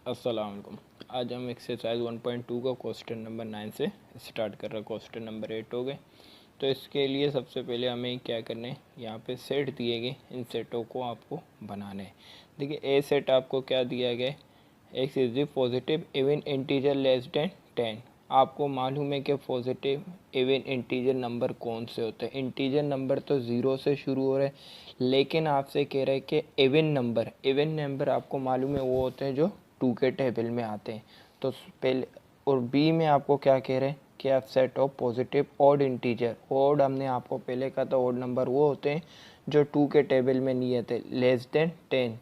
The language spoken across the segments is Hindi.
अस्सलाम वालेकुम। आज हम एक्सरसाइज 1.2 का क्वेश्चन नंबर 9 से स्टार्ट कर रहे हैं। क्वेश्चन नंबर 8 हो गए। तो इसके लिए सबसे पहले हमें क्या करना है, यहाँ पे सेट दिए गए, इन सेटों को आपको बनाना है। देखिए ए सेट आपको क्या दिया गया है, x is the positive even integer less than 10। आपको मालूम है कि पॉजिटिव इवन इंटीजर नंबर कौन से होते हैं। इंटीजर नंबर तो ज़ीरो से शुरू हो रहे हैं, लेकिन आपसे कह रहे हैं कि इवन नंबर आपको मालूम है वो होते हैं जो 2 के टेबल में आते हैं। तो पहले और बी में आपको क्या कह रहे हैं कि आप set of positive odd integer. Odd हमने आपको पहले कहा था, ऑड नंबर वो होते हैं जो 2 के टेबल में नहीं आते, लेस देन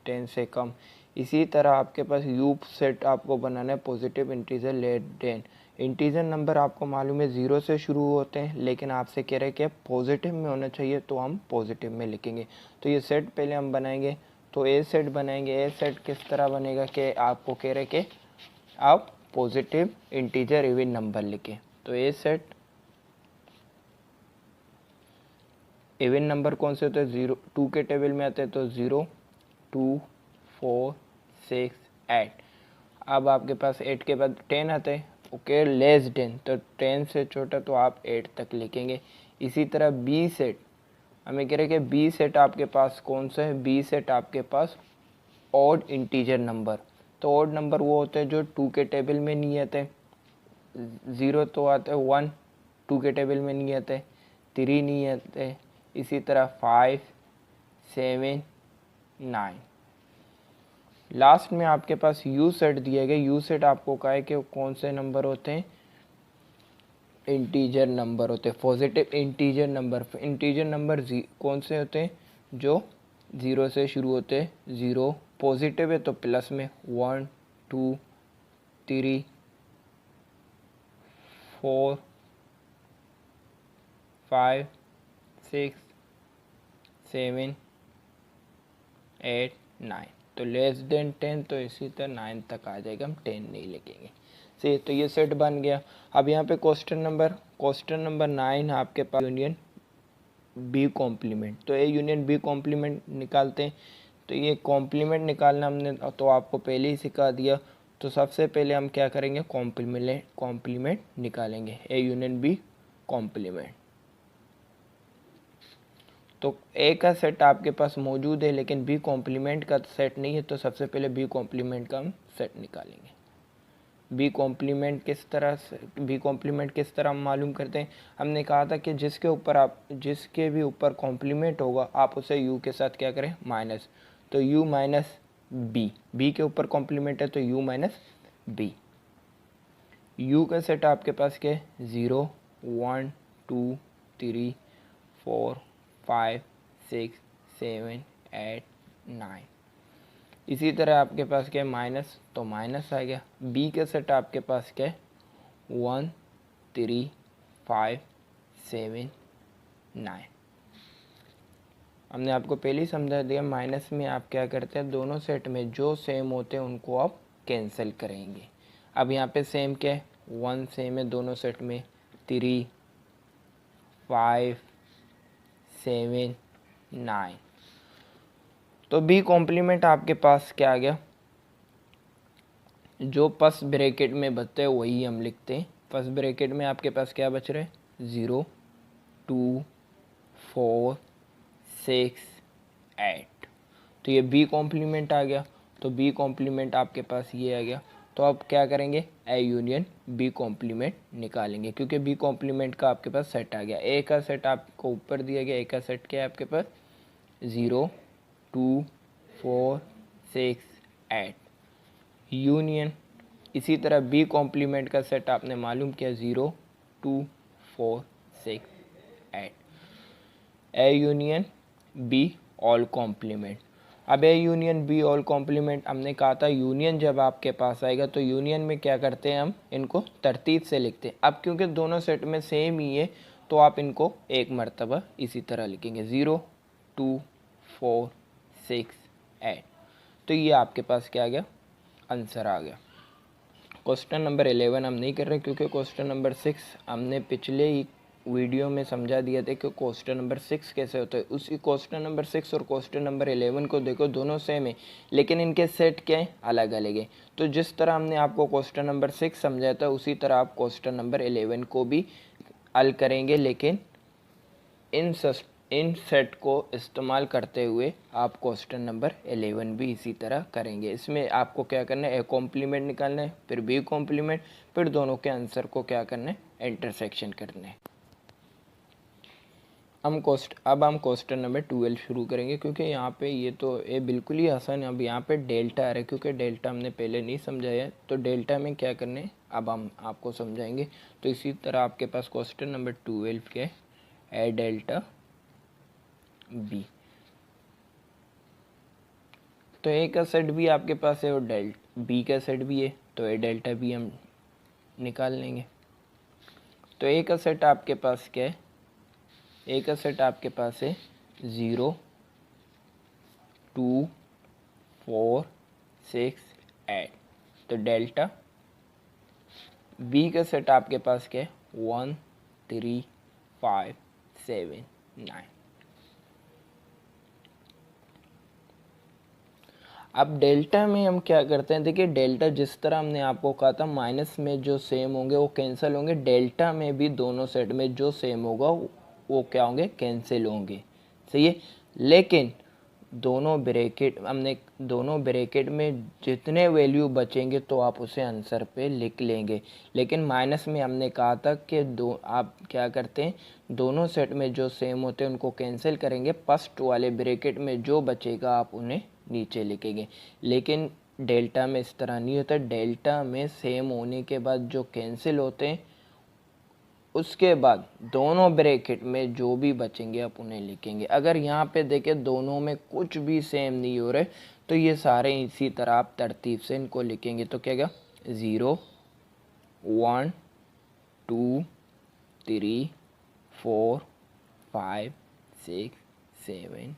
10 से कम। इसी तरह आपके पास यू सेट आपको बनाना है positive integer less than. Integer number आपको मालूम है ज़ीरो से शुरू होते हैं, लेकिन आपसे कह रहे हैं कि पॉजिटिव में होना चाहिए, तो हम पॉजिटिव में लिखेंगे। तो ये सेट पहले हम बनाएंगे। तो ए सेट बनाएंगे। ए सेट किस तरह बनेगा कि आपको कह रहे कि आप पॉजिटिव इंटीजर इवन नंबर लिखें। तो ए सेट इवन नंबर कौन से होते हैं, 0 2 के टेबल में आते हैं, तो 0 2 4 6 8। अब आपके पास 8 के बाद 10 आते हैं, ओके, लेस देन, तो 10 से छोटा तो आप 8 तक लिखेंगे। इसी तरह बी सेट हमें कह रहे हैं कि बी सेट आपके पास कौन सा है, बी सेट आपके पास ऑड इंटीजर नंबर। तो ऑड नंबर वो होते हैं जो 2 के टेबल में नहीं आते। 0 तो आते हैं, 1 2 के टेबल में नहीं आते, 3 नहीं आते, इसी तरह 5 7 9। लास्ट में आपके पास यू सेट दिया गया। यू सेट आपको कहा है कि कौन से नंबर होते हैं, इंटीजर नंबर होते हैं, positive integer number. Integer number कौन से होते हैं, जो 0 से शुरू होते हैं। 0 पॉजिटिव है तो प्लस में 1 2 3 4 5 6 7 8 9। तो लेस देन 10, तो इसी तरह 9 तक आ जाएगा, हम 10 नहीं लिखेंगे। सही, तो ये सेट बन गया। अब यहाँ पे क्वेश्चन नंबर 9 आपके पास यूनियन बी कॉम्प्लीमेंट। तो ए यूनियन बी कॉम्प्लीमेंट निकालते हैं। तो ये कॉम्प्लीमेंट निकालना हमने तो आपको पहले ही सिखा दिया। तो सबसे पहले हम क्या करेंगे, कॉम्प्लीमेंट निकालेंगे, ए यूनियन बी कॉम्प्लीमेंट। तो ए का सेट आपके पास मौजूद है, लेकिन बी कॉम्प्लीमेंट का सेट नहीं है। तो सबसे पहले बी कॉम्प्लीमेंट का हम सेट निकालेंगे। बी कॉम्प्लीमेंट किस तरह हम मालूम करते हैं। हमने कहा था कि जिसके भी ऊपर कॉम्प्लीमेंट होगा आप उसे यू के साथ क्या करें, माइनस। तो यू माइनस बी के ऊपर कॉम्प्लीमेंट है तो यू माइनस बी। यू का सेट आपके पास क्या है, 0 1 2 3 4 5 6 7 8 9। इसी तरह आपके पास क्या है, माइनस, तो माइनस आ गया। बी का सेट आपके पास क्या है, 1 3 5 7 9। हमने आपको पहले ही समझा दिया, माइनस में आप क्या करते हैं, दोनों सेट में जो सेम होते हैं उनको आप कैंसिल करेंगे। अब यहाँ पे सेम क्या है, 1 सेम है दोनों सेट में, 3 5 7 9। तो बी कॉम्प्लीमेंट आपके पास क्या आ गया, जो फर्स्ट ब्रैकेट में बचते हैं वही हम लिखते हैं। फर्स्ट ब्रैकेट में आपके पास क्या बच रहे हैं, 0 2 4 6 8। तो ये बी कॉम्प्लीमेंट आ गया। तो बी कॉम्प्लीमेंट आपके पास ये आ गया। तो अब क्या करेंगे, ए यूनियन बी कॉम्प्लीमेंट निकालेंगे, क्योंकि बी कॉम्प्लीमेंट का आपके पास सेट आ गया। ए का सेट आपको ऊपर दिया गया, ए का सेट क्या है आपके पास, 0 2 4 6 8 यूनियन। इसी तरह बी कॉम्प्लीमेंट का सेट आपने मालूम किया, 0 2 4 6 8। A union B all complement. अब A union B all complement हमने कहा था, यूनियन जब आपके पास आएगा तो यूनियन में क्या करते हैं, हम इनको तरतीब से लिखते हैं। अब क्योंकि दोनों सेट में सेम ही है तो आप इनको एक मरतबा इसी तरह लिखेंगे, 0 2 4 6 8। तो ये आपके पास क्या आ गया, आंसर आ गया। क्वेश्चन नंबर 11 हम नहीं कर रहे, क्योंकि क्वेश्चन नंबर 6 हमने पिछले ही वीडियो में समझा दिया था कि क्वेश्चन नंबर 6 कैसे होता है, उसी क्वेश्चन नंबर 6 और क्वेश्चन नंबर 11 को देखो, दोनों सेम है लेकिन इनके सेट क्या है, अलग अलग है। तो जिस तरह हमने आपको क्वेश्चन नंबर 6 समझाया था उसी तरह आप क्वेश्चन नंबर 11 को भी हल करेंगे, लेकिन इन सेट को इस्तेमाल करते हुए आप क्वेश्चन नंबर 11 भी इसी तरह करेंगे। इसमें आपको क्या करना है, ए कॉम्प्लीमेंट निकालना है, फिर बी कॉम्प्लीमेंट, फिर दोनों के आंसर को क्या करना है, इंटरसेक्शन करना है। अब हम क्वेश्चन नंबर 12 शुरू करेंगे, क्योंकि यहाँ पे ये बिल्कुल ही आसान है। अब यहाँ पे डेल्टा आ रहा है, क्योंकि डेल्टा हमने पहले नहीं समझाया है, तो डेल्टा में क्या करना है अब हम आपको समझाएंगे। तो इसी तरह आपके पास क्वेश्चन नंबर 12 के ए डेल्टा बी, तो ए का सेट भी आपके पास है और बी का सेट भी है, तो ए डेल्टा बी हम निकाल लेंगे। तो ए का सेट आपके पास क्या है, ए का सेट आपके पास है 0 2 4 6 8, तो डेल्टा बी का सेट आपके पास क्या है 1 3 5 7 9। अब डेल्टा में हम क्या करते हैं, देखिए डेल्टा जिस तरह हमने आपको कहा था माइनस में जो सेम होंगे वो कैंसिल होंगे, डेल्टा में भी दोनों सेट में जो सेम होगा वो क्या होंगे, कैंसिल होंगे, सही है। लेकिन दोनों ब्रैकेट में जितने वैल्यू बचेंगे तो आप उसे आंसर पे लिख लेंगे। लेकिन माइनस में हमने कहा था कि आप क्या करते हैं, दोनों सेट में जो सेम होते हैं उनको कैंसिल करेंगे, फर्स्ट वाले ब्रैकेट में जो बचेगा आप उन्हें नीचे लिखेंगे। लेकिन डेल्टा में इस तरह नहीं होता, डेल्टा में सेम होने के बाद जो कैंसिल होते हैं उसके बाद दोनों ब्रैकेट में जो भी बचेंगे आप उन्हें लिखेंगे। अगर यहाँ पे देखें दोनों में कुछ भी सेम नहीं हो रहे तो ये सारे इसी तरह आप तरतीब से इनको लिखेंगे। तो क्या 0 1 2 3 4 5 6 7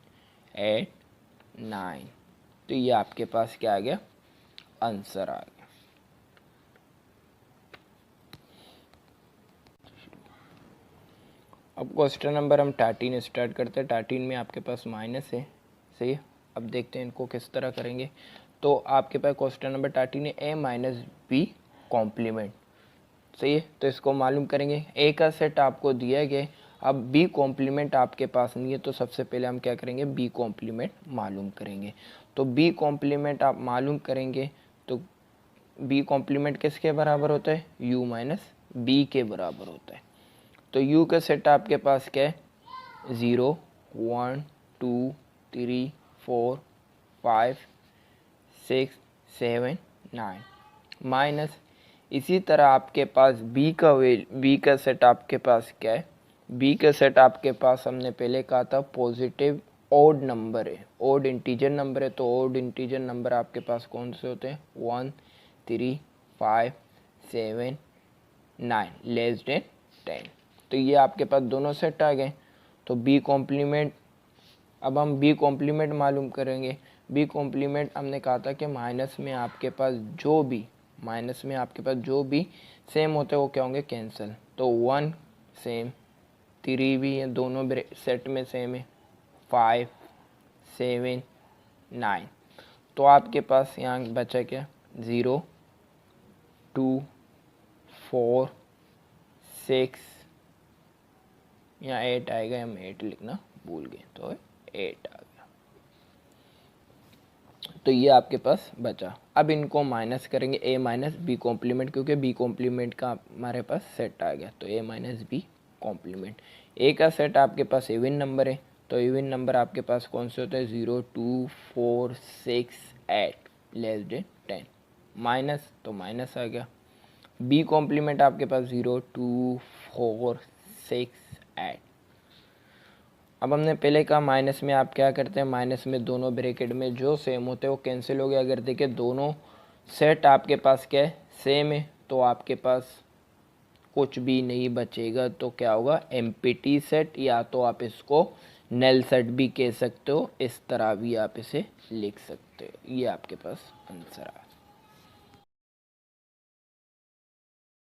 8 9, तो ये आपके पास क्या आ गया, आंसर आ गया। अब क्वेश्चन नंबर हम 13 स्टार्ट करते हैं। 13 में आपके पास माइनस है, सही है। अब देखते हैं इनको किस तरह करेंगे। तो आपके पास क्वेश्चन नंबर 13 है ए माइनस बी कॉम्प्लीमेंट, सही है। तो इसको मालूम करेंगे, ए का सेट आपको दिया गया, अब बी कॉम्प्लीमेंट आपके पास नहीं है, तो सबसे पहले हम क्या करेंगे, बी कॉम्प्लीमेंट मालूम करेंगे। तो बी कॉम्प्लीमेंट आप मालूम करेंगे तो बी कॉम्प्लीमेंट किसके बराबर होता है, यू माइनस बी के बराबर होता है। तो u का सेट आपके पास क्या है, 0 1 2 3 4 5 6 7 9 माइनस, इसी तरह आपके पास b का सेट आपके पास क्या है, b का सेट आपके पास हमने पहले कहा था पॉजिटिव ओड नंबर है, ओड इंटीजर नंबर है। तो ओड इंटीजर नंबर आपके पास कौन से होते हैं, 1 3 5 7 9 लेस देन 10। तो ये आपके पास दोनों सेट आ गए। तो बी कॉम्प्लीमेंट, अब हम बी कॉम्प्लीमेंट मालूम करेंगे। बी कॉम्प्लीमेंट हमने कहा था कि माइनस में आपके पास जो भी सेम होते हैं वो क्या होंगे, कैंसिल। तो 1 सेम, 3 भी है, दोनों सेट में सेम है, 5 7 9। तो आपके पास यहाँ बचा क्या, 0 2 4 6, यहाँ 8 आएगा, हम 8 लिखना भूल गए तो 8 आ गया। तो ये आपके पास बचा। अब इनको माइनस करेंगे, a माइनस बी कॉम्प्लीमेंट, क्योंकि बी कॉम्प्लीमेंट का हमारे पास सेट आ गया। तो a minus B complement, a का सेट आपके पास इवन नंबर है, तो इवन नंबर आपके पास कौन से होते हैं, 0 2 4 6 8 लेस देन 10 माइनस, तो माइनस आ गया। बी कॉम्प्लीमेंट आपके पास 0 2 4 6 8। अब हमने पहले कहा माइनस में आप क्या करते हैं, माइनस में दोनों ब्रैकेट में जो सेम होते हैं वो कैंसिल हो गया। अगर देखिए दोनों सेट आपके पास क्या है, सेम है, तो आपके पास कुछ भी नहीं बचेगा। तो क्या होगा, एम्प्टी सेट, या तो आप इसको नल सेट भी कह सकते हो, इस तरह भी आप इसे लिख सकते हो। ये आपके पास आंसर आ